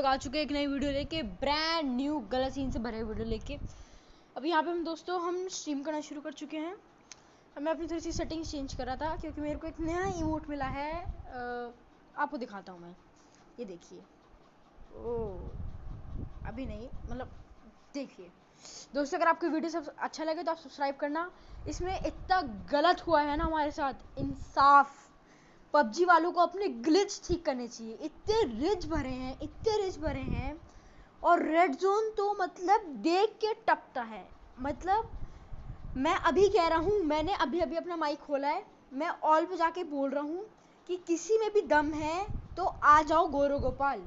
आ चुके हैं एक नई वीडियो लेके, ब्रांड न्यू गलत सीन से भरे वीडियो लेके। अब यहाँ पे हम दोस्तों हम स्ट्रीम करना शुरू कर चुके हैं। अब मैं अपनी थोड़ी सी सेटिंग्स चेंज कर रहा था क्योंकि मेरे को एक नया इमोट मिला है। आपको दिखाता हूँ मैं, ये देखिए। ओह अभी नहीं, मतलब देखिए दोस्तों, अगर आपको वीडियो सब अच्छा लगे तो आप सब्सक्राइब करना। इसमें इतना गलत हुआ है ना हमारे साथ, इंसाफ। पबजी वालों को अपने ग्लिच ठीक करने चाहिए। इतने रिच भरे हैं, इतने रिच भरे हैं, और रेड जोन तो मतलब देख के टपता है। मतलब मैं अभी कह रहा हूँ, मैंने अभी अभी अपना माइक खोला है, मैं ऑल पे जाके बोल रहा हूँ कि किसी में भी दम है तो आ जाओ गोरो गोपाल,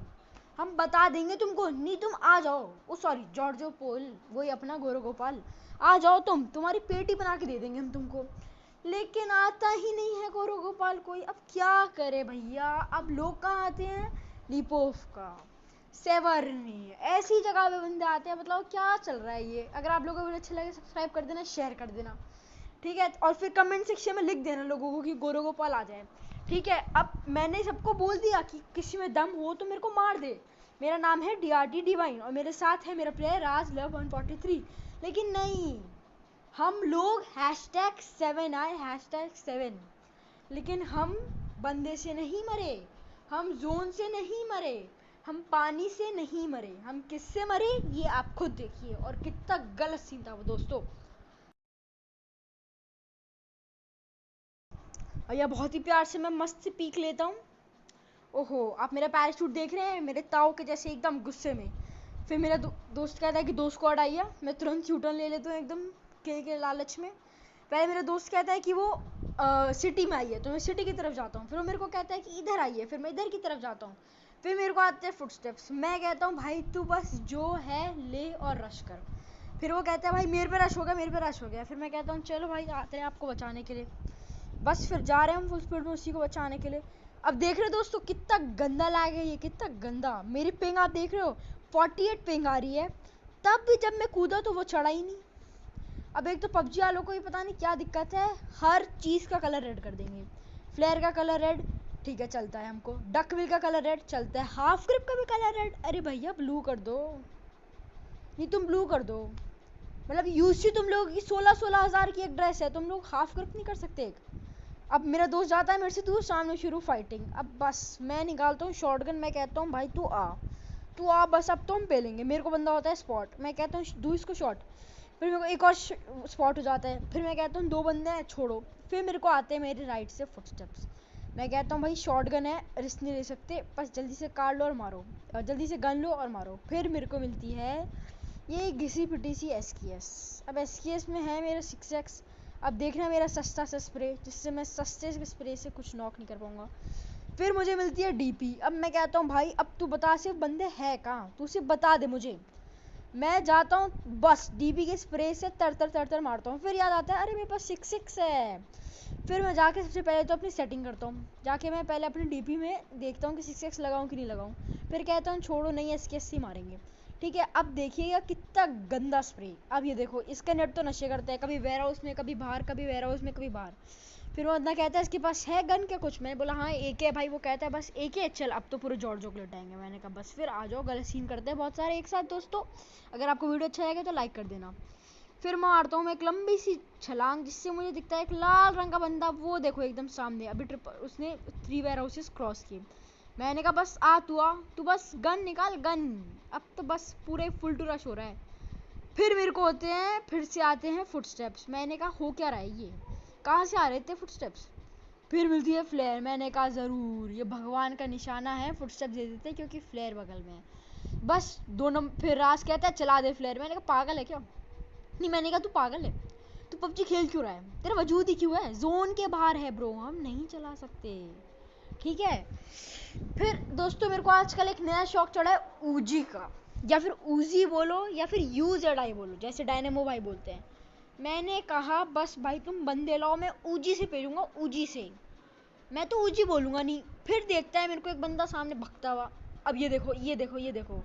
हम बता देंगे तुमको। नहीं तुम आ जाओ, ओ सॉरी जॉर्जो पोल, वही अपना गोरो गोपाल, आ जाओ तुम, तुम्हारी पेटी बना के दे देंगे हम तुमको। लेकिन आता ही नहीं है गोरो गोपाल कोई। अब क्या करे भैया, अब लोग कहाँ आते हैं, लिपोवका, सेवर्नी, ऐसी जगह पे बंदे आते हैं। मतलब क्या चल रहा है ये। अगर आप लोगों को वीडियो अच्छा लगे सब्सक्राइब कर देना, शेयर कर देना, ठीक है। और फिर कमेंट सेक्शन में लिख देना लोगों को कि गोरो गोपाल आ जाए, ठीक है। अब मैंने सबको बोल दिया कि किसी में दम हो तो मेरे को मार दे। मेरा नाम है DRT डिवाइन और मेरे साथ है मेरा प्लेयर राज लव 143। लेकिन नहीं, हम लोग #7 लेकिन हम बंदे से नहीं मरे, हम जोन से नहीं मरे, हम पानी से नहीं मरे, हम किससे मरे ये आप खुद देखिए। और कितना गलत सीन था वो दोस्तों। और यह बहुत ही प्यार से मैं मस्त से पीक लेता हूँ। ओहो, आप मेरा पैराशूट देख रहे हैं, मेरे ताऊ के जैसे एकदम गुस्से में। फिर मेरा दोस्त कहता है कि 2 स्क्वाड आई है, मैं तुरंत यूटर्न ले लेता हूँ एकदम के लालच में। पहले मेरा दोस्त कहता है कि वो सिटी में आई है, तो मैं सिटी की तरफ जाता हूँ। फिर वो मेरे को कहता है कि इधर आई है, फिर मैं इधर की तरफ जाता हूँ। फिर मेरे को आते हैं फुटस्टेप्स, मैं कहता हूँ भाई तू बस जो है ले और रश कर। फिर वो कहता है भाई मेरे पे रश हो गया, मेरे पे रश हो गया। फिर मैं कहता हूँ चलो भाई आते हैं आपको बचाने के लिए। बस फिर जा रहे हैं हम फुल स्पीड में उसी को बचाने के लिए। अब देख रहे हो दोस्तों कितना गंदा लैग है ये, कितना गंदा। मेरी पिंग आप देख रहे हो 48 पिंग आ रही है, तब भी जब मैं कूदा तो वो चढ़ा ही नहीं। अब एक तो पबजी वालों को ही पता नहीं क्या दिक्कत है, हर चीज़ का कलर रेड कर देंगे। फ्लेयर का कलर रेड, ठीक है चलता है हमको। डकविल का कलर रेड चलता है, हाफ ग्रिप का भी कलर रेड। अरे भैया ब्लू कर दो, नहीं तुम ब्लू कर दो। मतलब यूसी तुम लोग की 16-16 हज़ार की एक ड्रेस है, तुम लोग हाफ ग्रिप नहीं कर सकते एक। अब मेरा दोस्त जाता है मेरे से दूर, सामने शुरू फाइटिंग। अब बस मैं निकालता हूँ शॉटगन, मैं कहता हूँ भाई तू आ बस, अब तो हम पेलेंगे। मेरे को बंदा होता है स्पॉट, मैं कहता हूँ दू इसको शॉट। फिर मेरे को एक और स्पॉट हो जाता है, फिर मैं कहता हूँ 2 बंदे हैं छोड़ो। फिर मेरे को आते हैं मेरे राइट से फुटस्टेप्स, मैं कहता हूँ भाई शॉटगन है, रिस्क नहीं ले सकते, बस जल्दी से काट लो और मारो, जल्दी से गन लो और मारो। फिर मेरे को मिलती है ये घिसी पिटी सी SKS। अब SKS में है मेरा 6x। अब देखना मेरा सस्ता सा स्प्रे, जिससे मैं सस्ते स्प्रे से कुछ नॉक नहीं कर पाऊंगा। फिर मुझे मिलती है DP। अब मैं कहता हूँ भाई अब तू बता सिर्फ बंदे है कहाँ, तू सिर्फ बता दे मुझे। मैं जाता हूँ बस DP के स्प्रे से तर मारता हूँ। फिर याद आता है अरे मेरे पास 6x है। फिर मैं जाके सबसे पहले तो अपनी सेटिंग करता हूँ, जाके मैं पहले अपनी DP में देखता हूँ कि 6x लगाऊँ कि नहीं लगाऊँ। फिर कहता हूँ छोड़ो नहीं SKS ही मारेंगे, ठीक है। अब देखिएगा कितना गंदा स्प्रे। अब ये देखो इसका नेट तो नशे करता है, कभी वेयर हाउस में कभी बाहर, कभी वेयर हाउस में कभी बाहर। फिर वो इतना कहता है इसके पास है गन क्या कुछ, मैंने बोला हाँ AK है भाई। वो कहता है बस AK है, चल अब तो पूरे जॉर्जो को लटाएंगे। मैंने कहा बस फिर आ जाओ, गलत सीन करते हैं बहुत सारे एक साथ दोस्तों। अगर आपको वीडियो अच्छा लगे तो लाइक कर देना। फिर मारता हूँ मैं एक लंबी सी छलांग, जिससे मुझे दिखता है एक लाल रंग का बंदा, वो देखो एकदम सामने। अभी उसने 3 वेयर हाउसेस क्रॉस किए। मैंने कहा बस तू बस गन निकाल गन, अब तो बस पूरे फुल टू रश हो रहा है। फिर मेरे को होते हैं, फिर से आते हैं फुटस्टेप्स। मैंने कहा हो क्या रहा है ये, कहाँ से आ रहे थे फुटस्टेप्स। फिर मिलती है फ्लेयर, मैंने कहा ज़रूर ये भगवान का निशाना है, फुटस्टेप्स दे देते क्योंकि फ्लेयर बगल में है। बस 2 नंबर। फिर राज कहता है चला दे फ्लेयर। मैंने कहा पागल है क्या, नहीं मैंने कहा तू पागल है, तू पबजी खेल क्यों रहा है, तेरा वजूद ही क्यों है, जोन के बाहर है ब्रो, हम नहीं चला सकते, ठीक है। फिर दोस्तों मेरे को आजकल एक नया शौक चढ़ा है ऊजी का, या फिर ऊजी बोलो या फिर UZI बोलो, जैसे डायनेमो भाई बोलते हैं। मैंने कहा बस भाई तुम बंदे लाओ, मैं ऊजी से पेलूंगा, ऊजी से, मैं तो ऊजी बोलूंगा नहीं। फिर देखता है मेरे को एक बंदा सामने भगता हुआ। अब ये देखो ये देखो ये देखो।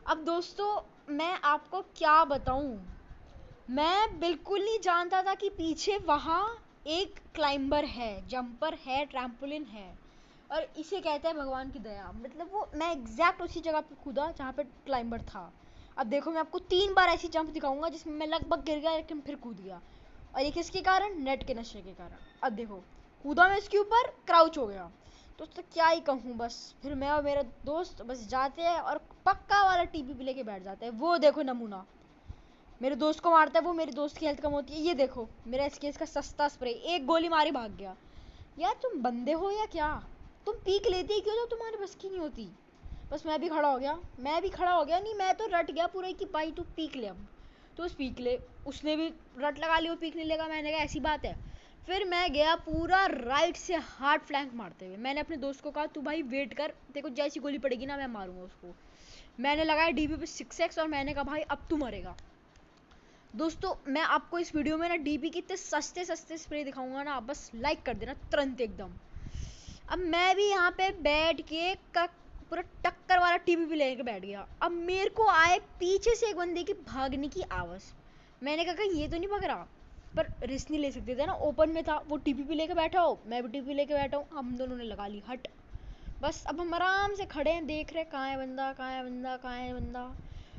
अब दोस्तों मैं आपको क्या बताऊं, मैं बिल्कुल नहीं जानता था कि पीछे वहाँ एक क्लाइंबर है, जंपर है, ट्रैम्पोलिन है। और इसे कहते हैं भगवान की दया। मतलब वो मैं एग्जैक्ट उसी जगह पे कूदा जहाँ पे क्लाइंबर था। अब देखो मैं आपको 3 बार ऐसी जंप दिखाऊंगा जिसमें मैं लगभग गिर गया लेकिन फिर कूद गया, और ये किसके कारण? नेट के नशे के कारण। अब देखो कूदा मैं इसके ऊपर, क्राउच हो गया। दोस्तों क्या ही कहूँ, बस फिर मैं और मेरा दोस्त बस जाते हैं और पक्का वाला टीपी पे लेके बैठ जाते हैं। वो देखो नमूना, मेरे दोस्त को मारता है वो, मेरे दोस्त की हेल्थ कम होती है। ये देखो मेरा एसकेएस का सस्ता स्प्रे, एक गोली मारी भाग गया। यार तुम बंदे हो या क्या? तुम पीक लेते ही क्यों? तो तुम्हारे बस की नहीं होती। बस मैं भी खड़ा हो गया, नहीं मैं तो रट गया पूरा कि भाई तू पीक ले। अब तो उस पीक ले, उसने भी रट लगा ली, वो पीक नहीं लेगा। मैंने कहा ऐसी बात है। फिर मैं गया पूरा राइट से हार्ड फ्लैंक मारते हुए। मैंने अपने दोस्त को कहा तू भाई वेट कर, देखो जैसी गोली पड़ेगी ना मैं मारूंगा उसको। मैंने लगाया डीपी पे 6x और मैंने कहा भाई अब तू मरेगा। दोस्तों मैं आपको इस वीडियो में ना डीपी के इतने सस्ते सस्ते स्प्रे दिखाऊंगा ना, बस लाइक कर देना तुरंत एकदम। अब मैं भी यहाँ पे बैठ के पूरा टक्कर वाला टीवी भी लेके बैठ गया। अब मेरे को आए पीछे से एक बंदे की भागने की आवाज़। मैंने कहा ये तो नहीं भाग रहा, पर रिस्क नहीं ले सकते थे ना, ओपन में था वो, टीपी भी लेके बैठा हो मैं भी टीपी लेके बैठा हूँ, हम दोनों ने लगा ली हट। बस अब हम आराम से खड़े हैं, देख रहे कहाँ है बंदा, कहाँ है बंदा, कहाँ है बंदा।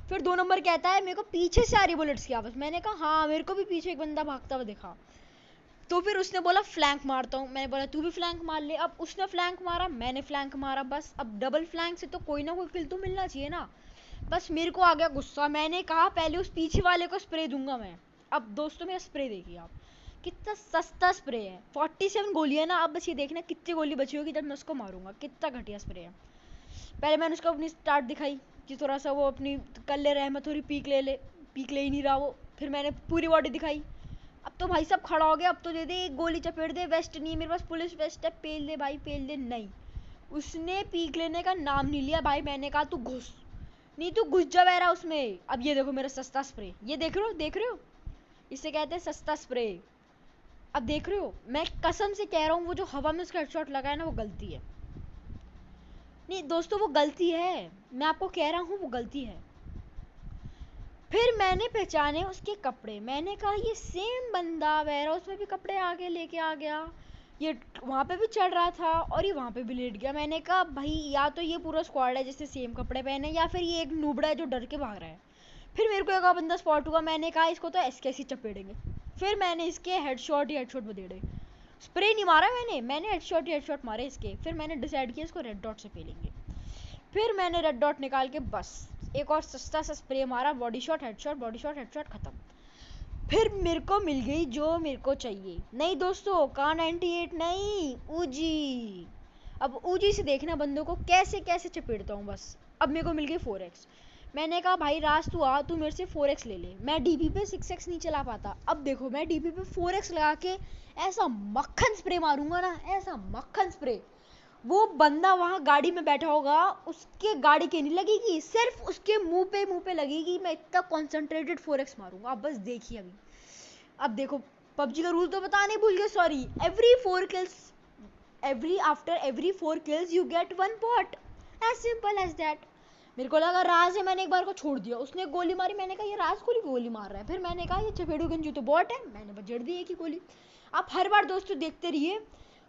फिर 2 नंबर कहता है मेरे को पीछे से आ रही बुलेट्स की आवाज़। मैंने कहा हाँ मेरे को भी पीछे एक बंदा भागता हुआ दिखा। तो फिर उसने बोला फ्लैंक मारता हूँ। मैंने बोला तू भी फ्लैंक मार ले। अब उसने फ्लैंक मारा, मैंने फ्लैंक मारा, बस अब डबल फ्लैंक से तो कोई ना कोई किल तो मिलना चाहिए ना। बस मेरे को आ गया गुस्सा, मैंने कहा पहले उस पीछे वाले को स्प्रे दूंगा मैं। अब दोस्तों मेरा स्प्रे देखिए आप, कितना सस्ता स्प्रे है, 47 गोली है ना। अब बस ये देखना कितनी गोली बची होगी जब मैं उसको मारूंगा, कितना घटिया स्प्रे है। पहले मैंने उसको अपनी स्टार्ट दिखाई कि थोड़ा सा वो अपनी कर ले रहमत, थोड़ी पीक ले ही नहीं रहा वो। फिर मैंने पूरी बॉडी दिखाई। अब तो भाई साहब खड़ा हो गया, अब तो दे दे एक गोली चपेट दे। वेस्ट नहीं है मेरे पास, पुलिस वेस्ट है, पेल दे भाई पेल दे। नहीं, उसने पीक लेने का नाम नहीं लिया भाई। मैंने कहा तू घुस, नहीं तू घुस जा बह रहा उसमें। अब ये देखो मेरा सस्ता स्प्रे, ये देख रहे हो, इसे कहते हैं सस्ता स्प्रे। अब देख रहे हो, मैं कसम से कह रहा हूँ वो जो हवा में उसका हेडशॉट लगा है ना वो गलती है। नहीं दोस्तों वो गलती है, मैं आपको कह रहा हूँ वो गलती है। फिर मैंने पहचाने उसके कपड़े, मैंने कहा ये सेम बंदा वेयर हाउस में भी कपड़े आगे लेके आ गया, ये वहाँ पे भी चढ़ रहा था और ये वहाँ पे भी लेट गया। मैंने कहा भाई या तो ये पूरा स्क्वाड है जिसने सेम कपड़े पहने, या फिर ये एक नूबड़ा है जो डर के भाग रहा है। फिर मेरे को एक बंदा स्पॉट हुआ, मैंने कहा इसको तो ऐसे चपेड़ेंगे। फिर मैंने इसके हेडशॉट बदेड़े, स्प्रे नहीं मारा मैंने हेडशॉट मारे इसके। फिर मैंने डिसाइड किया इसको रेड डॉट से पेलेंगे। फिर मैंने रेड डॉट निकाल के बस एक और सस्ता सा स्प्रे मारा, बॉडी शॉट हेडशॉट खत्म। फिर मेरे को मिल गई जो मेरे को चाहिए। नहीं दोस्तों का 98 नहीं, ऊजी। अब ऊजी से देखना बंदों को कैसे कैसे चपेटता हूँ बस। अब मेरे को मिल गई 4x। मैंने कहा भाई राज तू आ, तू मेरे से 4x ले ले। मैं डीपी पे 6x नहीं चला पाता। अब देखो मैं डीपी पे 4x लगा के ऐसा मक्खन स्प्रे मारूंगा ना, ऐसा मक्खन स्प्रे, वो बंदा वहां गाड़ी में बैठा होगा उसके गाड़ी के नहीं लगेगी, सिर्फ उसके मुंह पे लगेगी। मैं इतना कॉन्सेंट्रेटेड 4x मारूंगा, आप बस देखिए अभी। अब देखो पबजी का रूल तो बताने भूल गए, sorry. After every 4 kills you get 1 pot, as simple as that. मेरे को लगा राज है, मैंने एक बार को छोड़ दिया, उसने गोली मारी, मैंने कहा ये राज गोली मार रहा है। फिर मैंने कहा ये चपेड़ू गंजू तो बॉट है, मैंने बजड़ दी एक ही गोली। आप हर बार दोस्तों देखते रहिए,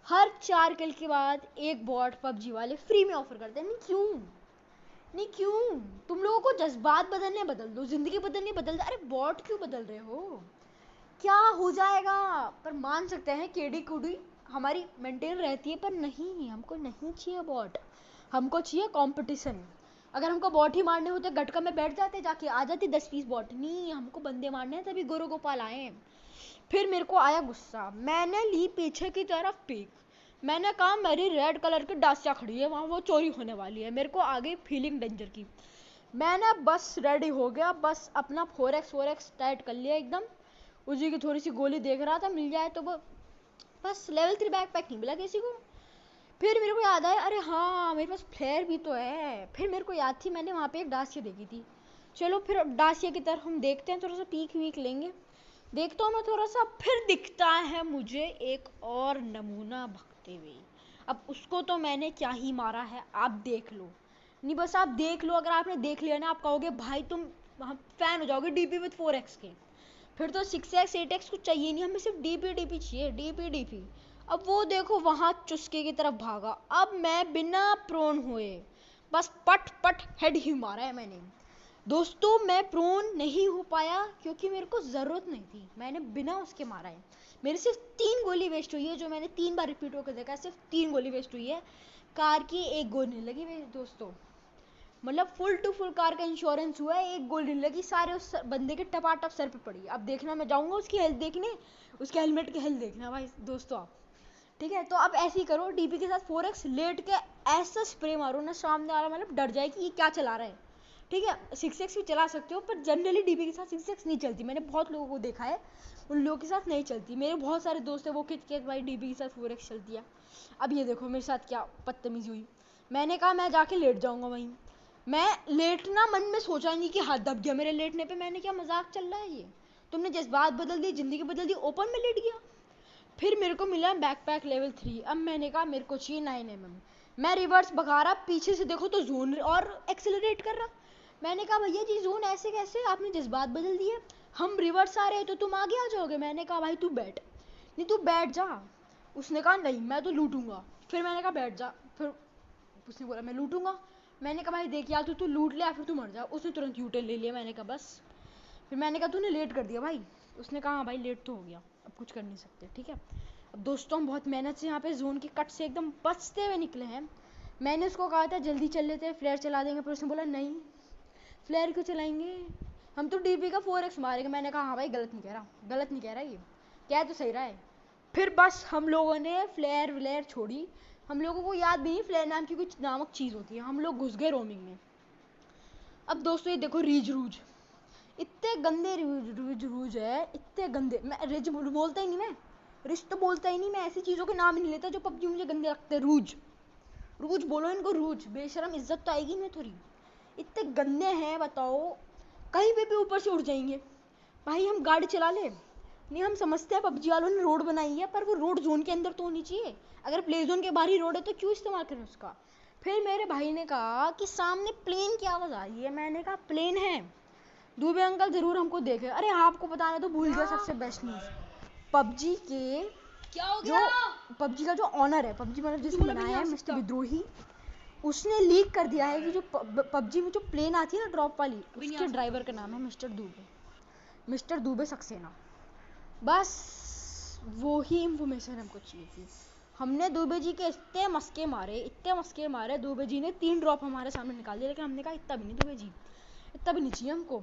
हर 4 किल के बाद एक बॉट पबजी वाले फ्री में ऑफर करते हैं। नहीं क्यों तुम लोगों को जज्बात बदलने बदल दो, जिंदगी बदलनी बदल दो। अरे बॉट क्यों बदल रहे हो, क्या हो जाएगा। पर मान सकते हैं केडी कुडी हमारी मेंटेन रहती है, पर नहीं, हमको नहीं चाहिए बॉट, हमको चाहिए कंपटीशन। अगर हमको बॉट ही मारने होते गटका में बैठ जाते, जाके आ जाती 10-20 बॉट। नहीं, हमको बंदे मारने हैं, तभी गोरो गोपाल आए। फिर मेरे को आया गुस्सा, मैंने ली पीछे की तरफ पीक। मैंने कहा मेरी रेड कलर की डासिया खड़ी है वहाँ, वो चोरी होने वाली है। मेरे को आ गई फीलिंग डेंजर की। मैंने बस रेडी हो गया, बस अपना 4x टाइट कर लिया एकदम। उसी की थोड़ी सी गोली देख रहा था, मिल जाए तो वो बस। लेवल 3 बैकपैक नहीं मिला किसी को। फिर मेरे को याद आया, अरे हाँ मेरे पास फ्लेयर भी तो है। फिर मेरे को याद थी मैंने वहाँ पे एक डासिया देखी थी। चलो फिर डासिया की तरफ हम देखते हैं, थोड़ा सा पीक वीक लेंगे। देखता हूँ मैं थोड़ा सा, फिर दिखता है मुझे एक और नमूना भगते हुए। अब उसको तो मैंने क्या ही मारा है, आप देख लो। नहीं बस आप देख लो, अगर आपने देख लिया ना आप कहोगे भाई तुम फैन हो जाओगे डीपी विद 4x के। फिर तो 6x 8x कुछ चाहिए नहीं, हमें सिर्फ डीपी चाहिए, डीपी। अब वो देखो वहां चुस्के की तरफ भागा। अब मैं बिना प्रोन हुए बस पट पट हेड ही मारा है मैंने। दोस्तों मैं प्रोन नहीं हो पाया क्योंकि मेरे को जरूरत नहीं थी, मैंने बिना उसके मारा है। मेरी सिर्फ 3 गोली वेस्ट हुई है, जो मैंने 3 बार रिपीट होकर देखा है, सिर्फ 3 गोली वेस्ट हुई है। कार की 1 गोली नहीं लगी मेरे दोस्तों, मतलब फुल टू फुल कार का इंश्योरेंस हुआ है, 1 गोली नहीं लगी, सारे उस बंदे के टपाटप सर पे पड़ी। अब देखना, मैं जाऊंगा उसकी हेल्थ देखने, उसके हेलमेट की हेल्थ देखना भाई दोस्तों आप। ठीक है, तो अब ऐसे ही करो, डीपी के साथ 4x लेट के ऐसा स्प्रे मारो ना, सामने वाला मतलब डर जाए कि ये क्या चला रहा है। ठीक है, 6x भी चला सकते हो, पर जनरली डीपी के साथ 6x नहीं चलती, मैंने बहुत लोगों को देखा है उन लोगों के साथ नहीं चलती। मेरे बहुत सारे दोस्त हैं वो खिंच के भाई डीपी के साथ 4x चलती है। अब ये देखो मेरे साथ क्या बदतमीजी हुई, मैंने कहा मैं जाके लेट जाऊंगा वहीं। मैं लेटना मन में सोचा नहीं कि हाथ दब गया मेरे लेटने पे, मैंने क्या मजाक चल रहा है ये, तुमने जज्बात बदल दी, जिंदगी बदल दी, ओपन में लेट गया। फिर मेरे को मिला बैकपैक लेवल 3। अब मैंने कहा मेरे को चाहिए 9mm। मैं रिवर्स भगा रहा, पीछे से देखो तो जोन और एक्सेलरेट कर रहा। मैंने कहा भैया जी जोन ऐसे कैसे, आपने जज्बात बदल दिए, हम रिवर्स आ रहे तो तुम आगे आ जाओगे। मैंने कहा भाई तू बैठ, नहीं तू बैठ जा। उसने कहा नहीं मैं तो लूटूंगा। फिर मैंने कहा बैठ जा, फिर उसने बोला मैं लूटूंगा। मैंने कहा भाई देख यार तू लूट ले या फिर तू मर जा। उसने तुरंत यूटर्न ले लिया। मैंने कहा बस। फिर मैंने कहा तूने लेट कर दिया भाई। उसने कहा हाँ भाई लेट तो हो गया, अब कुछ कर नहीं सकते। ठीक है, अब दोस्तों हम बहुत मेहनत से यहाँ पे जोन की कट से एकदम बचते हुए निकले हैं। मैंने उसको कहा था जल्दी चल लेते हैं, फ्लेयर चला देंगे, पर उसने बोला नहीं फ्लेयर क्यों चलाएंगे, हम तो डीपी का 4x मारेंगे। मैंने कहा हाँ भाई गलत नहीं कह रहा, गलत नहीं कह रहा, ये क्या तो सही रहा है। फिर बस हम लोगों ने फ्लेयर व्लेयर छोड़ी, हम लोगों को याद भी नहीं फ्लेयर नाम की कुछ नामक चीज़ होती है, हम लोग घुस गए रोमिंग में। अब दोस्तों ये देखो रीज रूज, इतने गंदे रूज रूज है, इतने गंदे, मैं रिज बोलता ही नहीं, मैं रिज तो बोलता ही नहीं, मैं ऐसी चीज़ों के नाम ही नहीं लेता जो पबजी मुझे गंदे लगते हैं। रूज रूज बोलो इनको, रूज, बेशरम, इज्जत तो आएगी इनमें थोड़ी। इतने गंदे हैं बताओ, कहीं पे भी ऊपर से उड़ जाएंगे। भाई हम गाड़ी चला ले, नहीं हम समझते हैं पबजी वालों ने रोड बनाई है, पर वो रोड जोन के अंदर तो होनी चाहिए, अगर प्ले जोन के बाहर ही रोड है तो क्यों इस्तेमाल करें उसका। फिर मेरे भाई ने कहा कि सामने प्लेन की आवाज़ आ रही है। मैंने कहा प्लेन है, दुबे अंकल जरूर हमको देखे। अरे आपको बताना तो भूल गया सबसे बेस्ट न्यूज़, पबजी के क्या हो गया, जो पबजी का जो ऑनर है, पबजी मतलब जिसने बनाया है मिस्टर विद्रोही, उसने लीक कर दिया है कि जो पबजी में जो प्लेन आती है ना ड्रॉप वाली, उसके ड्राइवर का नाम है मिस्टर दुबे, मिस्टर दुबे सक्सेना। बस वो ही इंफॉर्मेशन हमको चाहिए थी। हमने दुबे जी के इतने मस्के मारे, इतने मस्के मारे, दुबे जी ने 3 ड्रॉप हमारे सामने निकाल दिया, लेकिन हमने कहा इतना भी नहीं दुबे जी, इतना भी नहीं चाहिए हमको।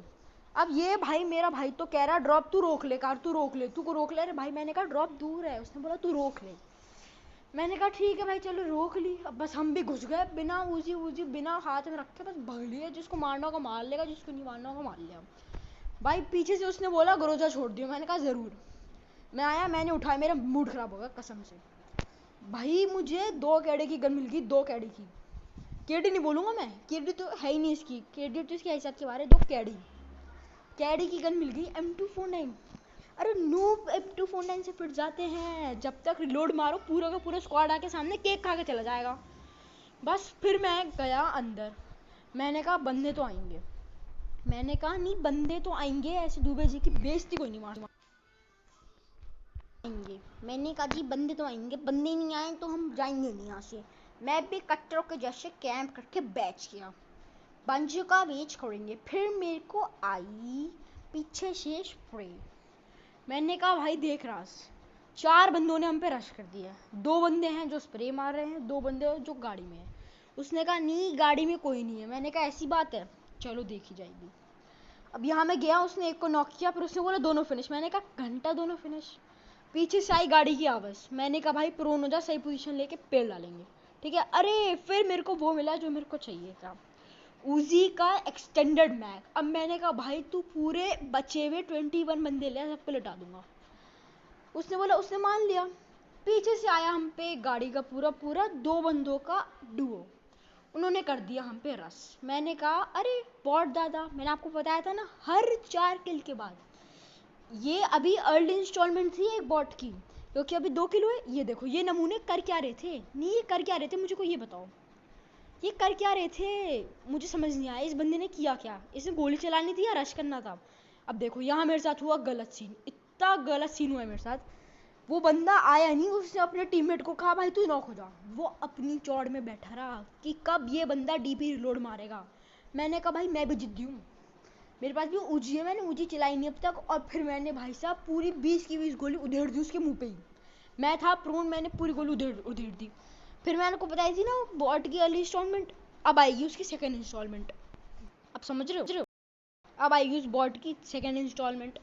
अब ये भाई मेरा भाई तो कह रहा ड्रॉप तू रोक ले, कार तू रोक ले, तू को रोक ले। अरे भाई मैंने कहा ड्रॉप दूर है, उसने बोला तू रोक ले। मैंने कहा ठीक है भाई चलो रोक ली। अब बस हम भी घुस गए बिना उजी उजी बिना हाथ में रखे, बस भग लिए, जिसको मारना होगा मार लेगा, जिसको नहीं मारना होगा मार लिया। भाई पीछे से उसने बोला गरोजा छोड़ दियो। मैंने कहा ज़रूर। मैं आया, मैंने उठाया, मेरा मूड ख़राब हो गया कसम से। भाई मुझे 2 कैडी की गन मिल गई, 2 कैडी की, केडी नहीं बोलूँगा मैं, केडी तो है ही नहीं इसकी, केडी तो इसकी हैसियत के बारे, 2 कैडी की गन मिल गई M249। अरे नूब M249 से फिट जाते हैं, जब तक रिलोड मारो पूरा का पूरा स्क्वाड आके सामने केक खा के चला जाएगा। बस फिर मैं गया अंदर, मैंने कहा बंदे तो आएंगे, मैंने कहा नहीं बंदे तो आएंगे, ऐसे दुबे जी की बेइज्जती कोई नहीं मारेंगे। मैंने कहा जी बंदे तो आएंगे, बंदे नहीं आए तो हम जाएंगे नहीं यहाँ से। मैं भी कट्टरों के जैसे कैंप करके बैठ गया, बंजों का वेट करेंगे। फिर मेरे को आई पीछे से स्प्रे। मैंने कहा भाई देख रहा, 4 बंदों ने हम पे रश कर दिया, 2 बंदे हैं जो स्प्रे मार रहे हैं, 2 बंदे जो गाड़ी में है। उसने कहा नहीं गाड़ी में कोई नहीं है। मैंने कहा ऐसी बात है, चलो देखी जाएगी। अब यहाँ मैं गया, उसने एक को नॉक किया, फिर उसने बोला दोनों फिनिश। मैंने कहा घंटा दोनों फिनिश। पीछे से आई गाड़ी की आवाज़, मैंने कहा भाई प्रोन हो जा, सही पोजीशन लेके पेड़ डालेंगे। ठीक है, अरे फिर मेरे को वो मिला जो मेरे को चाहिए था, उजी का एक्सटेंडेड मैग। अब मैंने कहा भाई तू पूरे बचे हुए 21 बंदे ले, सबको लटा दूंगा। उसने बोला, उसने मान लिया। पीछे से आया हम पे गाड़ी का पूरा पूरा 2 बंदों का डुओ, उन्होंने कर दिया हम पे रस। मैंने कहा अरे बॉट दादा, मैंने आपको बताया था ना हर 4 किल के बाद, ये अभी अर्ली इंस्टॉलमेंट थी एक बॉट की, क्योंकि अभी 2 किल हुए। ये देखो ये नमूने कर क्या रहे थे, नहीं ये कर क्या रहे थे, मुझे को ये बताओ, ये कर क्या रहे थे, मुझे समझ नहीं आया इस बंदे ने किया क्या। इसने गोली चलानी थी या रश करना था। अब देखो यहाँ मेरे साथ हुआ गलत सीन, इतना गलत सीन हुआ है मेरे साथ। वो बंदा आया नहीं, उसने अपने टीममेट को कहा भाई तू नॉक हो जा। वो अपनी चौड़ में बैठा रहा कि कब ये बंदा डीपी रिलोड मारेगा। मैंने कहा भाई मैं भी जिद्दी हूँ, मेरे पास भी उजी है, मैंने उजी चलाई नहीं अब तक। और फिर मैंने भाई साहब पूरी 20 की 20 गोली उधेड़ दी उसके मुंह पे ही। मैं था प्रोन, मैंने पूरी गोली उधेड़ दी। फिर मैंने को बताई थी ना बॉट की अगली इंस्टॉलमेंट, अब आएगी उसकी सेकेंड इंस्टॉलमेंट। अब समझ रहे हो, अब आएगी उस बॉट की सेकेंड इंस्टॉलमेंट।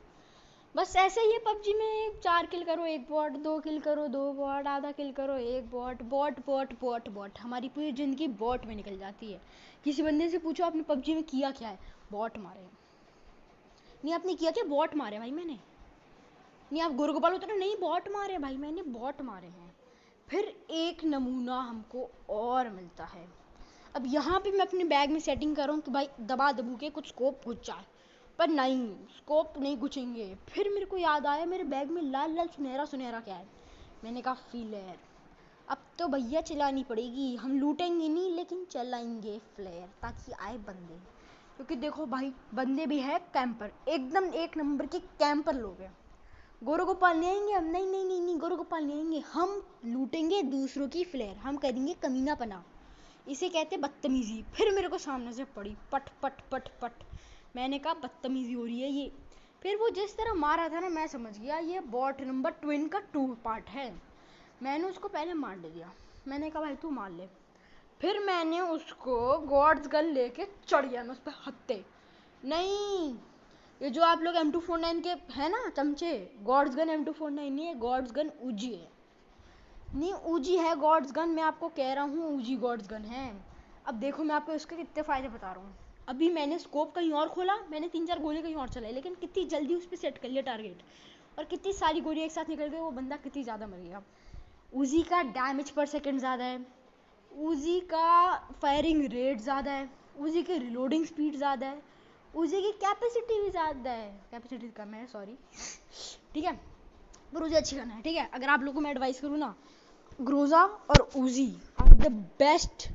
बस ऐसे ही है पबजी में, 4 किल करो 1 बॉट, 2 किल करो 2 बॉट, आधा किल करो 1 bot, bot bot bot bot. हमारी पूरी जिंदगी बॉट में निकल जाती है। किसी बंदे से पूछो आपने पबजी में किया क्या है, बॉट मारे। नहीं आपने किया क्या, बॉट मारे भाई मैंने। नहीं आप गोरगोपाल होते ना, नहीं बॉट मारे भाई मैंने, बॉट मारे हैं। फिर एक नमूना हमको और मिलता है। अब यहाँ पे मैं अपने बैग में सेटिंग कर रहा हूँ कि भाई दबा दबू के कुछ स्कोप घुस जाए, पर नहीं, स्कोप नहीं घुसेंगे। फिर मेरे को याद आया मेरे बैग में लाल लाल सुनहरा सुनहरा क्या है। मैंने कहा फ्लेयर। अब तो भैया चलानी पड़ेगी, हम लूटेंगे नहीं लेकिन चलाएंगे फ्लेयर ताकि आए बंदे। क्योंकि देखो भाई बंदे भी है कैंपर, एकदम 1 नंबर के कैंपर लोग हैं। गोरगोपाल नहीं आएंगे हम, नहीं नहीं नहीं नहीं गोरगोपाल नहीं आएंगे, हम लूटेंगे दूसरों की फ्लेयर, हम करेंगे कमीनापना, इसे कहते बदतमीजी। फिर मेरे को सामने से पड़ी पट पट पट पट। मैंने कहा बदतमीजी हो रही है ये। फिर वो जिस तरह मारा था ना, मैं समझ गया ये बॉट नंबर ट्विन का 2 पार्ट है। मैंने उसको पहले मार दिया, मैंने कहा भाई तू मार ले। फिर मैंने उसको गॉड्स गन लेके चढ़ गया, मैं उस पर हत्ते। नहीं, ये जो आप लोग M249 के है ना चमचे, गॉड्स गन M249 नहीं है, गॉड्स गन उजी है। नहीं उजी है गॉड्स गन, मैं आपको कह रहा हूँ उजी गॉड्स गन है। अब देखो मैं आपको इसके कितने फायदे बता रहा हूँ। अभी मैंने स्कोप कहीं और खोला, मैंने 3-4 गोली कहीं और चलाई, लेकिन कितनी जल्दी उस पर सेट कर लिया टारगेट, और कितनी सारी गोली एक साथ निकल गई, वो बंदा कितनी ज़्यादा मर गया। उजी का डैमेज पर सेकंड ज़्यादा है, उजी का फायरिंग रेट ज़्यादा है, उजी की रिलोडिंग स्पीड ज़्यादा है, उजी की कैपेसिटी भी ज़्यादा है, कैपेसिटी कम है सॉरी, ठीक है, पर उजी अच्छी गन है। ठीक है, अगर आप लोगों को मैं एडवाइस करूँ ना, ग्रोजा और Uzi are the best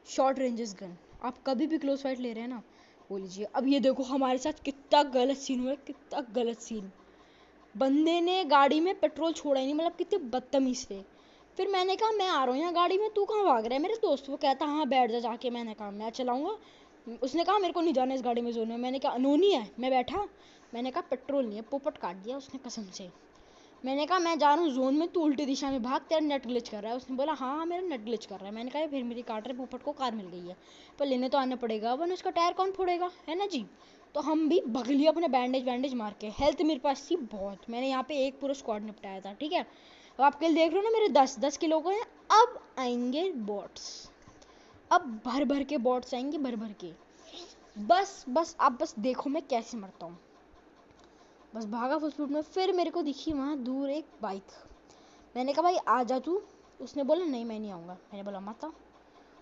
short ranges gun. आप कभी भी क्लोज फाइट ले रहे हैं ना, वो लीजिए। अब ये देखो हमारे साथ कितना गलत सीन हुआ है, कितना गलत सीन। बंदे ने गाड़ी में पेट्रोल छोड़ा ही नहीं, मतलब कितने बदतमीज थे। फिर मैंने कहा मैं आ रहा हूँ यहाँ गाड़ी में, तू कहाँ भाग रहा है मेरे दोस्त। वो कहता हाँ बैठ जा जाके। मैंने कहा मैं चलाऊंगा। उसने कहा मेरे को नहीं जाना इस गाड़ी में जोन में। मैंने कहा अनोनी है, मैं बैठा। मैंने कहा पेट्रोल नहीं है, पोपट काट दिया उसने कसम से। मैंने कहा मैं जा रहा हूँ जोन में, तू उल्टी दिशा में भाग, तेरा नेट ग्लिच कर रहा है। उसने बोला हाँ हाँ मेरा नेट ग्लिच कर रहा है। मैंने कहा फिर मेरी काट रहे, पोपट को कार मिल गई है, पर लेने तो आना पड़ेगा, वरना उसका टायर कौन फोड़ेगा, है ना जी। तो हम भी भग लिया अपने बैंडेज मार के। हेल्थ मेरे पास थी बहुत, मैंने यहाँ पे एक पूरा स्क्वाड निपटाया था। ठीक है, अब आप कल देख रहे हो ना मेरे 10 किलो को हैं। अब आएंगे बॉट्स, अब भर भर के बॉट्स आएंगे, भर भर के। बस आप बस देखो मैं कैसे मरता हूँ। बस भागा फुल स्पीड में। फिर मेरे को दिखी वहाँ दूर एक बाइक। मैंने कहा भाई आ जा तू। उसने बोला नहीं मैं नहीं आऊँगा। मैंने बोला मत आ।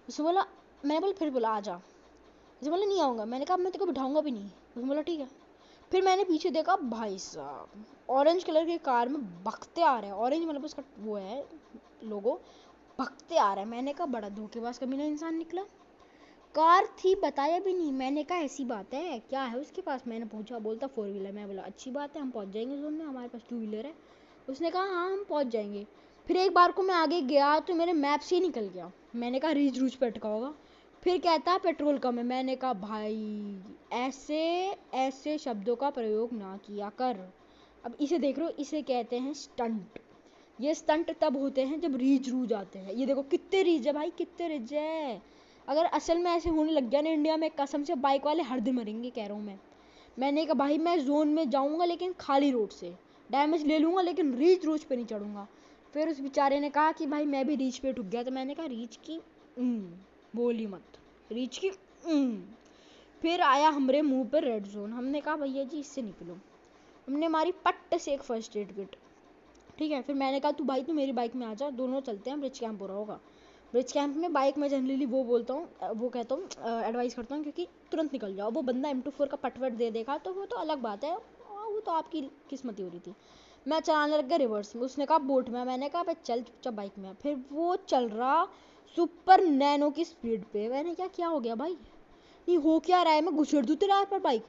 उसने बोला, मैंने बोला फिर बोला आ जा। उसने बोला नहीं आऊँगा। मैंने कहा मैं तेरे को बिठाऊंगा भी नहीं। उसने बोला ठीक है। फिर मैंने पीछे देखा, भाई साहब ऑरेंज कलर की कार में भगते आ रहे हैं। ऑरेंज मतलब उसका वो है लोगो, भगते आ रहा है। मैंने कहा बड़ा धोखेबाज कमीना इंसान निकला। कार थी बताया भी नहीं। मैंने कहा ऐसी बात है क्या है उसके पास। मैंने पूछा, बोलता 4 व्हीलर। मैं बोला अच्छी बात है, हम पहुंच जाएंगे जोन में, हमारे पास 2 व्हीलर है। उसने कहा हाँ हम पहुंच जाएंगे। फिर एक बार को मैं आगे गया तो मेरे मैप से ही निकल गया। मैंने कहा रीच रूच पे अटका होगा। फिर कहता पेट्रोल कम है। मैंने कहा भाई ऐसे ऐसे शब्दों का प्रयोग ना किया कर। अब इसे देख लो, इसे कहते हैं स्टंट। ये स्टंट तब होते हैं जब रीच रूज आते हैं। ये देखो कितने रीच है भाई, कितने रीच है। अगर असल में ऐसे होने लग गया ना इंडिया में, कसम से बाइक वाले हर दिन मरेंगे, कह रहा हूँ मैं। मैंने कहा भाई मैं जोन में जाऊंगा लेकिन खाली रोड से, डैमेज ले लूंगा लेकिन रीच रोज पे नहीं चढ़ूंगा। फिर उस बेचारे ने कहा कि भाई मैं भी रीच पे ठुक गया। तो मैंने कहा रीच की बोली मत, रीच की फिर आया हमारे मुंह पर रेड जोन। हमने कहा भैया जी इससे निकलो। हमने मारी पट्ट से एक फर्स्ट एड किट। ठीक है, फिर मैंने कहा तू भाई तू मेरी बाइक में आ जा, दोनों चलते हैं, ब्रिज कैंप हो रहा होगा। ब्रिज कैंप में बाइक में जनरली वो बोलता हूँ, वो कहता हूँ, एडवाइस करता हूँ क्योंकि तुरंत निकल जाओ। वो बंदा M24 का पटवट दे देखा तो वो तो अलग बात है, वो तो आपकी किस्मत ही हो रही थी। मैं चलाने लग गया रिवर्स में। उसने कहा बोट में। मैंने कहा भाई चल चुपचाप बाइक में। फिर वो चल रहा सुपर नैनो की स्पीड पे। मैंने क्या क्या हो गया भाई, नहीं हो क्या रहा है, मैं घुसेड़ दूँ तेरा पर बाइक।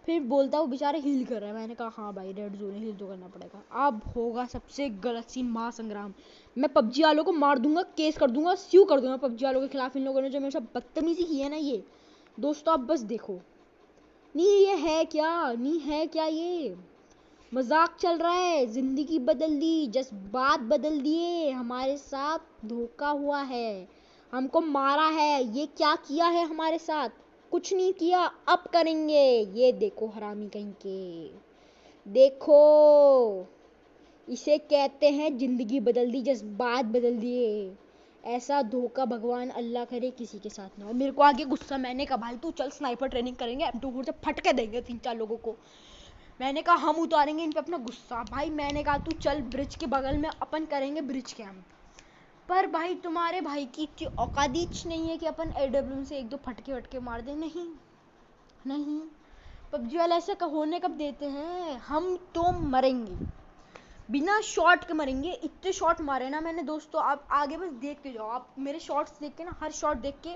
फिर बोलता वो बेचारा हील कर रहा है। मैंने कहा हाँ भाई रेड जोन है, हील तो करना पड़ेगा। अब होगा सबसे गलत सीन, महासंग्राम। मैं पबजी वालों को मार दूंगा, केस कर दूंगा, स्यू कर दूंगा पबजी वालों के खिलाफ। इन लोगों ने जो मेरे साथ बदतमीजी की है ना, ये दोस्तों आप बस देखो। नहीं ये है क्या, नहीं है क्या, ये मजाक चल रहा है। जिंदगी बदल दी, जज्बात बदल दिए, हमारे साथ धोखा हुआ है, हमको मारा है। ये क्या किया है हमारे साथ? कुछ नहीं किया, अब करेंगे। ये देखो हरामी कहीं के, देखो इसे कहते हैं जिंदगी बदल दी, जज्बात बदल दिए। ऐसा धोखा भगवान अल्लाह करे किसी के साथ ना हो। मेरे को आगे गुस्सा, मैंने कहा भाई तू चल स्नाइपर ट्रेनिंग करेंगे, M24 से फटके देंगे 3-4 लोगों को। मैंने कहा हम उतारेंगे इन पे अपना गुस्सा। भाई मैंने कहा तू चल ब्रिज के बगल में अपन करेंगे ब्रिज कैंप। पर भाई तुम्हारे भाई की इतनी औकादीच नहीं है कि अपन AWM से 1-2 फटके वटके मार दे। नहीं नहीं, पबजी वाले ऐसे होने कब देते हैं। हम तो मरेंगे, बिना शॉट के मरेंगे। इतने शॉट मारे ना मैंने दोस्तों, आप आगे बस देखते जाओ। आप मेरे शॉट्स देख के ना, हर शॉट देख के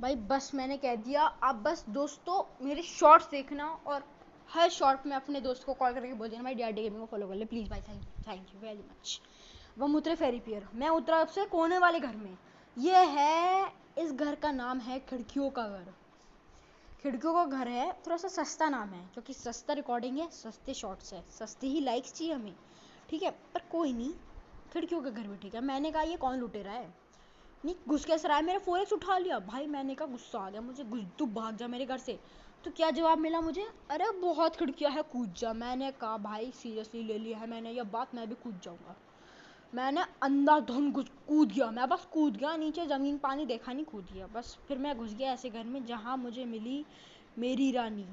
भाई बस मैंने कह दिया। आप बस दोस्तों मेरे शॉट्स देखना, और हर शॉट में अपने दोस्त को कॉल करके बोल देना भाई DRD गेमिंग को फॉलो कर ले प्लीज़ भाई, थैंक यू वेरी मच। हम उतरे फेरी पियर, मैं उतरा उससे कोने वाले घर में। ये है, इस घर का नाम है खिड़कियों का घर। खिड़कियों का घर है, थोड़ा सा सस्ता नाम है क्योंकि सस्ता रिकॉर्डिंग है, सस्ते शॉट्स है, सस्ते ही लाइक्स चाहिए हमें, ठीक है। पर कोई नहीं, खिड़कियों का घर भी ठीक है। मैंने कहा ये कौन लुटेरा है, नहीं घुस कैसे रहा है, मेरा 4x उठा लिया। भाई मैंने कहा गुस्सा आ गया मुझे, घुस तू भाग जा मेरे घर से। तो क्या जवाब मिला मुझे, अरे बहुत खिड़कियां है कूद जा। मैंने कहा भाई सीरियसली ले लिया है मैंने ये बात, मैं भी कूद जाऊंगा। मैंने अंधाधुन कूद गया, मैं बस कूद गया नीचे, ज़मीन पानी देखा नहीं, कूद गया बस। फिर मैं घुस गया ऐसे घर में जहाँ मुझे मिली मेरी रानी।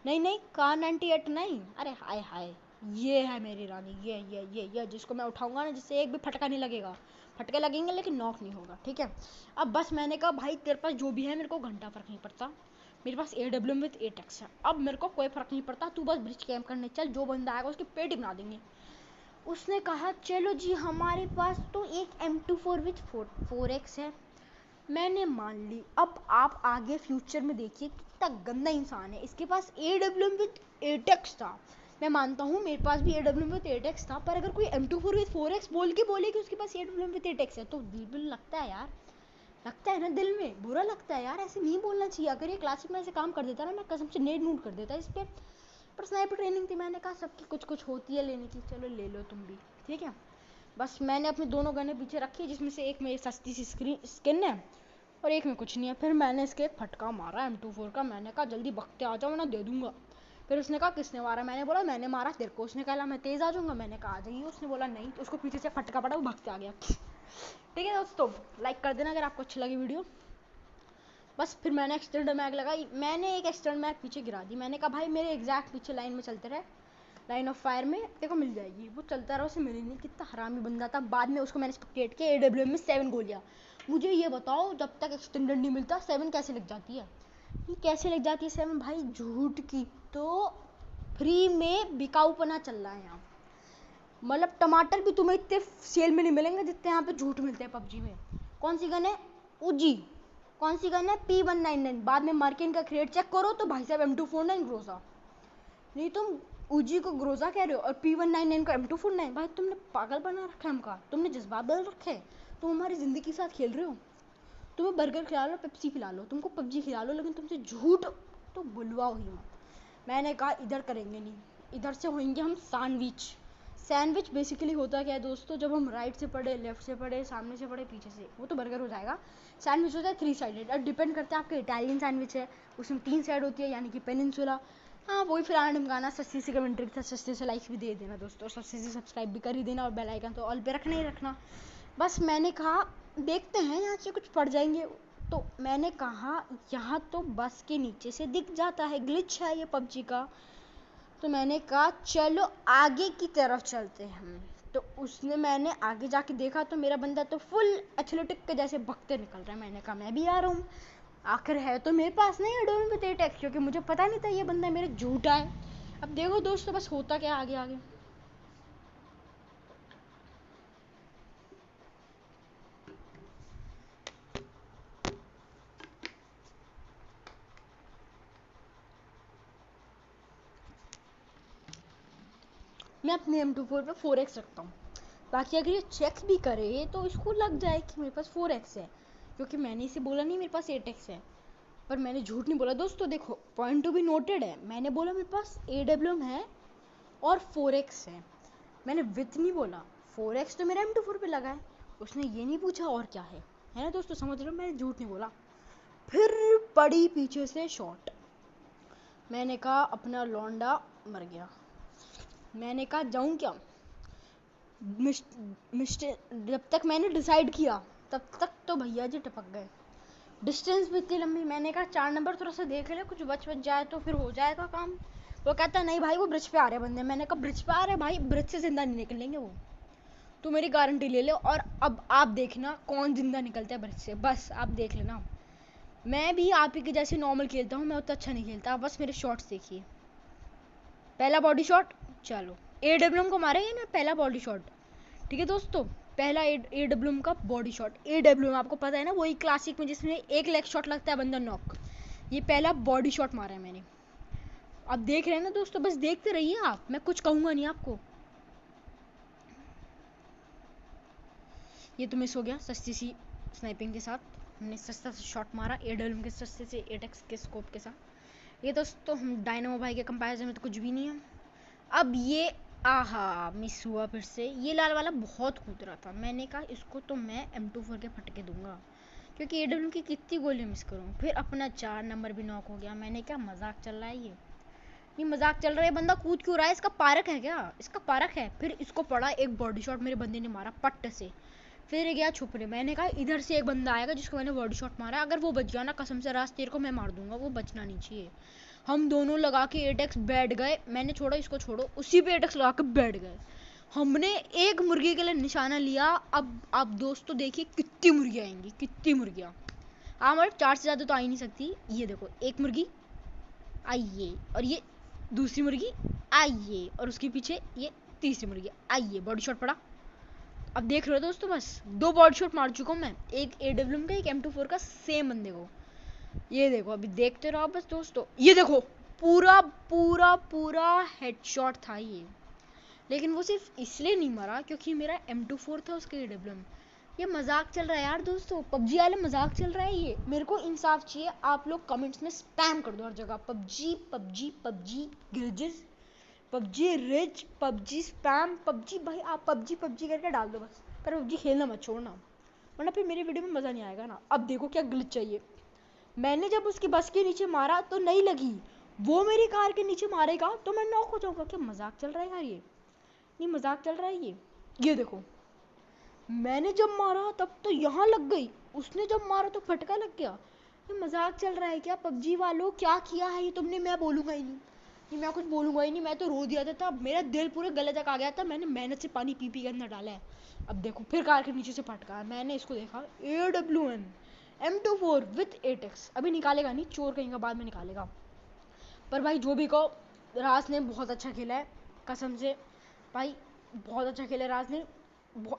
नहीं नहीं कार 98 नहीं, अरे हाय हाय, ये है मेरी रानी, ये जिसको मैं उठाऊंगा ना, जिससे एक भी फटका नहीं लगेगा। फटके लगेंगे लेकिन नॉक नहीं होगा, ठीक है। अब बस मैंने कहा भाई तेरे पास जो भी है मेरे को घंटा फर्क नहीं पड़ता, मेरे पास AWM विद 8x है। अब मेरे को कोई फर्क नहीं पड़ता, तू बस ब्रिज कैंप करने चल, जो बंदा आएगा उसकी पेट ही बना देंगे। उसने कहा चलो जी, हमारे पास तो एक M24 विद 4x है। मैंने मान ली। अब आप आगे फ्यूचर में देखिए कितना गंदा इंसान है, इसके पास AWM विद 8x था। मैं मानता हूँ मेरे पास भी AWM विद 8x था, पर अगर कोई M24 विद 4x बोल कि उसके पास AWM विद 8x है तो दिल लगता है यार, लगता है ना, दिल में बुरा लगता है यार। ऐसे नहीं बोलना चाहिए। अगर ये क्लासिक में ऐसे काम कर देता ना, मैं कसम से नेट नूट कर देता इस पर। पर स्नाइपर ट्रेनिंग थी, मैंने कहा सबकी कुछ कुछ होती है लेने की, चलो ले लो तुम भी, ठीक है। बस मैंने अपने दोनों गने पीछे रखी, जिसमें से एक में सस्ती सी स्किन है और एक में कुछ नहीं है। फिर मैंने इसके एक फटका मारा M24 का, मैंने कहा जल्दी बकते आ जाओ वरना दे दूंगा। फिर उसने कहा किसने मारा, मैंने बोला मैंने मारा तेरे को। उसने कहा मैं तेज़ आ जाऊंगा, मैंने कहा आ जाइए। उसने बोला नहीं, तो उसको पीछे से फटका पड़ा, वो भगते आ गया। ठीक है दोस्तों, लाइक कर देना अगर आपको अच्छी लगी वीडियो। बस फिर मैंने एक्सटेंडर मैग लगाई, मैंने एक एक्सटेंडर मैग पीछे गिरा दी। मैंने कहा भाई मेरे एग्जैक्ट पीछे लाइन में चलते रहे, लाइन ऑफ फायर में देखो मिल जाएगी। वो चलता रहा, उसे मिली नहीं। कितना हरामी बंदा था। बाद में उसको मैंने स्पकेट के AWM में 7 गोलियां। मुझे ये बताओ जब तक एक्सटेंडर नहीं मिलता 7 कैसे लग जाती है, ये कैसे लग जाती है 7 भाई, झूठ की। तो फ्री में बिकाऊपना चल रहा है यहाँ, मतलब टमाटर भी तुम्हें इतने सेल में नहीं मिलेंगे जितने यहाँ पे झूठ मिलते हैं पबजी में। कौन सी गन है, उजी। कौन सी गन है, P199। बाद में मार्किन का क्रेड चेक करो तो भाई साहब M249 ग्रोजा। नहीं तुम उजी को ग्रोजा कह रहे हो और P199 को M249। भाई तुमने पागल बना रखा है हमका, तुमने जज्बात बदल रखे हैं, तुम हमारी जिंदगी के साथ खेल रहे हो। तुम्हें बर्गर खिला लो, पेप्सी खिला लो, तुमको पबजी खिला लो, लेकिन तुमसे झूठ तो बुलवाओ ही मत। मैंने कहा इधर करेंगे नहीं, इधर से होंगे हम सैंडविच। सैंडविच बेसिकली होता क्या है दोस्तों, जब हम राइट से पढ़े, लेफ्ट से पढ़े, सामने से पढ़े, पीछे से, वो तो बर्गर हो जाएगा। सैंडविच होता है 3 साइडेड, और डिपेंड करता है आपका इटालियन सैंडविच है उसमें 3 साइड होती है, यानी कि पेनिनसुला। हाँ वही फिर ढमकाना। सस्ती सी कमेंट ट्रिक था, सस्ते से लाइक भी दे देना दोस्तों, और सस्ते से सब्सक्राइब भी कर ही देना, और बेल आइकन तो ऑल पे रखना ही रखना। बस मैंने कहा देखते हैं यहाँ से कुछ पड़ जाएंगे। तो मैंने कहा यहाँ तो बस के नीचे से दिख जाता है, ग्लिच है ये पबजी का। तो मैंने कहा चलो आगे की तरफ चलते हैं हम। तो उसने, मैंने आगे जाके देखा तो मेरा बंदा तो फुल एथलेटिक के जैसे भगते निकल रहा है। मैंने कहा मैं भी आ रहा हूँ। आखिर है तो मेरे पास नहीं एडोन विद 8x, क्योंकि मुझे पता नहीं था ये बंदा मेरे झूठा है। अब देखो दोस्तों बस होता क्या आगे आगे। मैं अपने M24 पे 4x रखता हूँ, बाकी अगर ये चेक भी करे तो इसको लग जाए कि मेरे पास 4x है, क्योंकि मैंने इसे बोला नहीं मेरे पास 8x है। पर मैंने झूठ नहीं बोला दोस्तों, देखो पॉइंट टू बी नोटेड है, मैंने बोला मेरे पास AWM है और 4x है, मैंने विथ नहीं बोला। 4x तो मेरा M24 पे लगा है, उसने ये नहीं पूछा और क्या है ना दोस्तों, समझ रहे हो, मैंने झूठ नहीं बोला। फिर पड़ी पीछे से शॉट, मैंने कहा अपना लौंडा मर गया, मैंने कहा जाऊं क्या, जब तक मैंने डिसाइड किया तब तक तो भैया जी टपक गए। डिस्टेंस भी इतनी लंबी, मैंने कहा 4 नंबर थोड़ा सा देख ले, कुछ बच जाए तो फिर हो जाएगा काम। वो कहता नहीं भाई वो ब्रिज पे आ रहे बंदे, मैंने कहा ब्रिज पे आ रहे भाई, ब्रिज से जिंदा नहीं निकलेंगे वो, तो मेरी गारंटी ले लो। और अब आप देखना कौन जिंदा निकलता है ब्रिज से, बस आप देख लेना। मैं भी आप ही के जैसे नॉर्मल खेलता हूँ, मैं उतना अच्छा नहीं खेलता, बस मेरे शॉट्स देखिए। पहला बॉडी शॉट, चलो AWM को मारा ये ना, पहला बॉडी शॉट, ठीक है दोस्तों, पहला AWM का बॉडी शॉट। AWM आपको पता है ना, वही क्लासिक में जिसमें एक लेग शॉट लगता है बंदा नॉक, ये पहला बॉडी शॉट मारा है मैंने। अब देख रहे हैं ना दोस्तों, बस देखते रहिए आप, मैं कुछ कहूंगा नहीं आपको। ये तो मिस हो गया सस्ती सी स्नाइपिंग के साथ, हमने सस्ता सा शॉट मारा AWM के सस्ते से 8x के स्कोप के साथ। ये दोस्तों हम डायनामो भाई के कंपैरिजन में तो कुछ भी नहीं है। अब ये आहा मिस हुआ फिर से, ये लाल वाला बहुत कूद रहा था, मैंने कहा इसको तो मैं M24 के फटके दूंगा, क्योंकि AWM की कितनी गोली मिस करूँ। फिर अपना 4 नंबर भी नॉक हो गया, मैंने क्या मजाक चल रहा है ये मजाक चल रहा है, बंदा कूद क्यों रहा है, इसका पारक है क्या, इसका पारक है। फिर इसको पड़ा एक बॉडी शॉट, मेरे बंदे ने मारा पट्ट से, फिर गया छुपने, मैंने कहा इधर से एक बंदा आएगा जिसको मैंने बॉडी शॉट मारा, अगर वो बच गया ना कसम से राज तेरे को मैं मार दूंगा, वो बचना नहीं चाहिए। हम दोनों लगा के 8x बैठ गए, मैंने छोड़ा इसको छोड़ो, उसी पे 8x लगा के बैठ गए। हमने एक मुर्गी के लिए निशाना लिया। अब आप दोस्तों देखिए कितनी मुर्गियाँ आएंगी, कितनी मुर्गियाँ, हाँ मतलब 4 से ज़्यादा तो आ ही नहीं सकती। ये देखो एक मुर्गी आइए, और ये दूसरी मुर्गी आइए, और उसके पीछे ये तीसरी मुर्गी आइए, बॉडी शॉट पड़ा। अब देख रहे हो दोस्तों, बस 2 बॉडी शॉट मार चुका हूँ मैं, एक AWM का एक M24 का, सेम बंदे को। ये देखो अभी देखते रहो बस दोस्तों, ये देखो पूरा पूरा पूरा हेडशॉट था ये, लेकिन वो सिर्फ इसलिए नहीं मरा क्योंकि मेरा M24 था उसके AWM। ये मजाक चल रहा है यार दोस्तों, PUBG वाले मजाक चल रहा है ये, मेरे को इंसाफ चाहिए। आप लोग कमेंट्स में स्पैम कर दो हर जगह PUBG PUBG PUBG गिल्जिस, PUBG rich, PUBG spam, PUBG भाई आप PUBG PUBG करके डाल दो बस, पर PUBG खेलना मत छोड़ना, वरना फिर मेरी वीडियो में मज़ा नहीं आएगा ना। अब देखो क्या ग्लिच चाहिए, मैंने जब उसकी बस के नीचे मारा तो नहीं लगी, वो मेरी कार के नीचे मारेगा तो मैं नॉक हो जाऊंगा। क्या मजाक चल रहा है यार, ये मजाक चल रहा है ये देखो मैंने जब मारा तब तो यहाँ लग गई, उसने जब मारा तो फटका लग गया। ये मजाक चल रहा है क्या PUBG वालों, क्या किया है ये तुमने, मैं बोलूँगा ही नहीं, मैं कुछ बोलूँगा ही नहीं, मैं तो रो दिया था, मेरा दिल पूरे गले तक आ गया था, मैंने मेहनत से पानी पी के अंदर डाला है। अब देखो फिर कार के नीचे से फटका, मैंने इसको देखा AWM M24 विथ 8x, अभी निकालेगा नहीं, चोर कहीं का बाद में निकालेगा। पर भाई जो भी कहो, राज ने बहुत अच्छा खेला है, कसम से भाई बहुत अच्छा खेला है राज ने,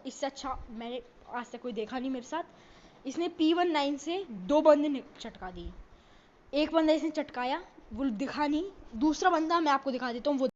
इससे अच्छा मैंने आज तक कोई देखा नहीं मेरे साथ। इसने P19 से 2 बंदे चटका दिए, एक बंदा इसने चटकाया वो दिखा नहीं, दूसरा बंदा मैं आपको दिखा देता हूँ वो